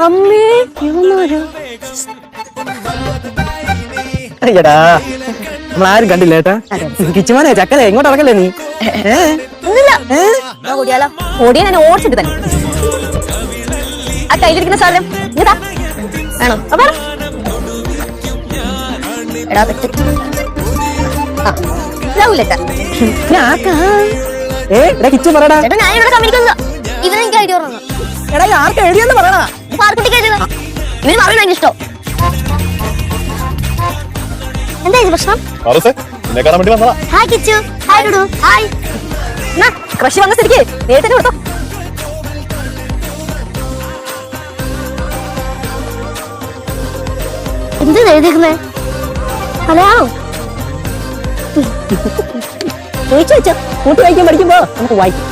അമ്മേ അയ്യടാ നമ്മളാരും കണ്ടില്ല ഏട്ടാ. കിച്ചുമോനെ ചക്കര എങ്ങോട്ട് ഇറക്കല്ലേ നീ? ഓടിയാലോ? ഓടിയാ ഞാൻ ഓടിച്ചിട്ട് തന്നെ. ആ കയ്യിലിരിക്കുന്ന സാധനം ഇതാ വേണോ? എടാ പറ്റും കിച്ചു പറയടാ. ഞാൻ ഇവിടെ കമ്മിരിക്കുന്നു. ഇവനെനിക്ക് ഐഡിയ പറഞ്ഞു. എടാ ആർക്ക് എഴുതിയെന്ന് പറയണ. പാർക്കുട്ടിക്ക് എഴുതിയതാ. ഇവന് പറയുന്നത് എനിക്ക് ഇഷ്ടം. എന്താ ഇത് പ്രശ്നം? Hi Kichu. Hi Dudu. Hi. Crush വന്ന സ്ഥിതിക്ക് നേരത്തെ കൊടുത്തോ. എന്ത് എഴുതിയിരിക്കുന്നേ? മലയാളം ചോദിച്ചു വെച്ചോ. കൂട്ടി വായിക്കാൻ പഠിക്കുമ്പോ നമുക്ക് വായിക്കും.